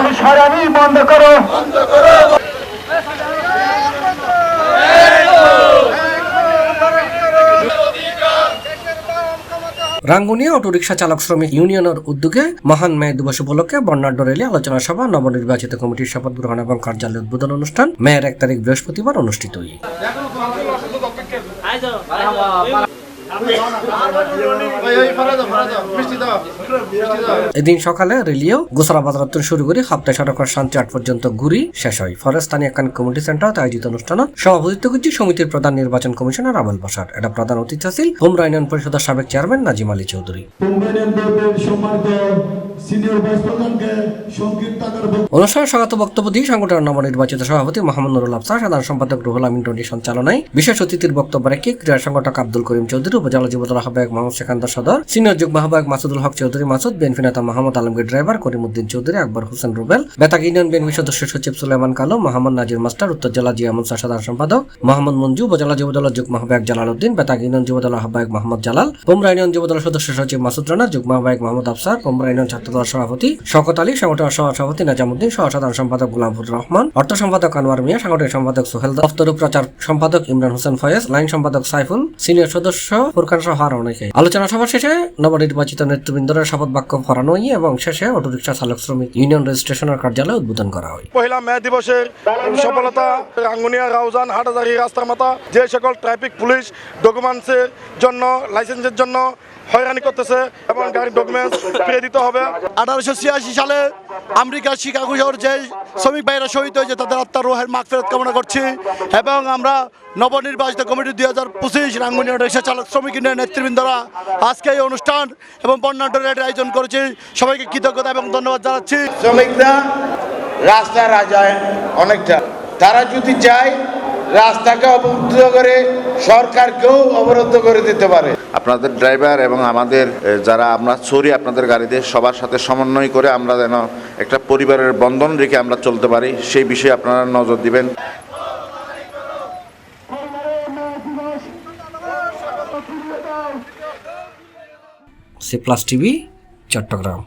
Police হয়রানি বন্ধ করো। রাঙ্গুনিয়া অটোরিকশা চালক শ্রমিক ইউনিয়নের উদ্যোগে মহান মে দিবস উপলক্ষে বর্ণাঢ্য র্যালি, আলোচনা সভা, নবনির্বাচিত কমিটির শপথ গ্রহণ এবং কার্যালয় উদ্বোধন অনুষ্ঠান মেয়ের 1 তারিখ বৃহস্পতিবার অনুষ্ঠিত হয়। এদিন সকালে রেলিও গোসরা বাজার শুরু করে হাপ্তা সড়কের শান্তি আট পর্যন্ত ঘুরি শেষ হয়। ফরেস্ট স্থানীয় একখান কমিটি সেন্টারে আয়োজিত অনুষ্ঠানে সভাপতিত্ব করছে সমিতির প্রধান নির্বাচন কমিশনার আবুল বাশার। এটা প্রধান অতিথি ছিল হোমরা ইউনিয়ন পরিষদের সাবেক চেয়ারম্যান নাজিম আলী চৌধুরী। অনুষ্ঠানে স্বাগত বক্তব্য দিয়ে সংগঠনের নবনির্বাচিত সভাপতি মোহাম্মদ নুরুল আফসার, সাধারণ সম্পাদক রুহুল আমিন টন্ডি সঞ্চালনায় বিশেষ অতিথির বক্তব্য রেখে ক্রীড়া সংগঠক আব্দুল করিম চৌধুরী, উপজেলা যুবদল আহ্বায়ক মোহাম্মদ সেকান্দর সদর, সিনিয়র যুগ্ম আহ্বায়ক মাসুদুল হক চৌধুরী মাসুদ, বিএনপি নেতা Mohammad Alamgir driver, Karimuddin Chowdhury, Akbar Hossain Rubel, বেতাগ union BNP সদস্য সচিব সুলেমান কালো, মোহাম্মদ নাজির মাস্টার, উত্তর জেলা জিয়া মুনসা সাধারণ সম্পাদক মোহাম্মদ মঞ্জু, উপজেলা যুবদল যুগ্ম আহ্বায়ক জালাল উদ্দিন, বেতাগ ইউনিয়ন যুবদল আহ্বায়ক মোহাম্মদ জালাল, হোমরা ইউনিয়ন যুবদল সদস্য সচিব মাসুদ রানা, যুগ্ম আহ্বায়ক মোহাম্মদ আফসার, হোমরা ইউনিয়ন ছাত্রদল সভাপতি শওকত আলী, সংগঠনের সভাপতি নাজামুদ্দিন, সহ সাধারণ সম্পাদক গোলামুর রহমান, অর্থ সম্পাদক আনোয়ার মিয়া, সাংগঠনিক সম্পাদক সোহেল, দফতর প্রচার সম্পাদক ইমরান হোসেন ফয়েজ, লাইন সম্পাদক সাইফুল, সিনিয়র সদস্য ফুরকান সহ আরো অনেকে। আলোচনা সভা শেষে নবনির্বাচিত নেতৃবৃন্দের শপথ বাক্য পড়ানো হয় এবং শেষে অটোরিকশা চালক শ্রমিক ইউনিয়ন রেজিস্ট্রেশনের কার্যালয় উদ্বোধন করা হয়। পহেলা মে দিবসের সফলতা রাঙ্গুনিয়া, রাউজান, হাটাজারি রাস্তার মাথা যে সকল ট্রাফিক পুলিশ ডকুমেন্টসের জন্য, লাইসেন্সের জন্য হয়রানি করতেছে এবং গাড়ির ডকুমেন্টস ফিরে দিতে হবে। 1886 সালে আমেরিকার শিকাগো শহর যে শ্রমিক ভাইয়েরা শহীদ হয়েছে তাদের আত্মার রোহের মাগফিরাত কামনা করছি এবং আমরা নবনির্বাচিত কমিটি 2025 রাঙ্গুনিয়া রিক্সা চালক শ্রমিক ইউনিয়নের নেতৃবৃন্দরা আজকে এই অনুষ্ঠান এবং বর্ণাঢ্য র্যালির আয়োজন করেছি। সবাইকে কৃতজ্ঞতা এবং ধন্যবাদ জানাচ্ছি। শ্রমিকরা রাস্তা রাজায় অনেকটা, তারা যদি চায় রাস্তাকে অবরুদ্ধ করে সরকারকেও অবরুদ্ধ করে দিতে পারে। আপনাদের ড্রাইভার এবং আমাদের যারা আমরা চড়ি আপনাদের গাড়িতে সবার সাথে সমন্বয় করে আমরা যেন একটা পরিবারের বন্ধন রেখে আমরা চলতে পারি, সেই বিষয়ে আপনারা নজর দিবেন। C plus TV, Chittagong.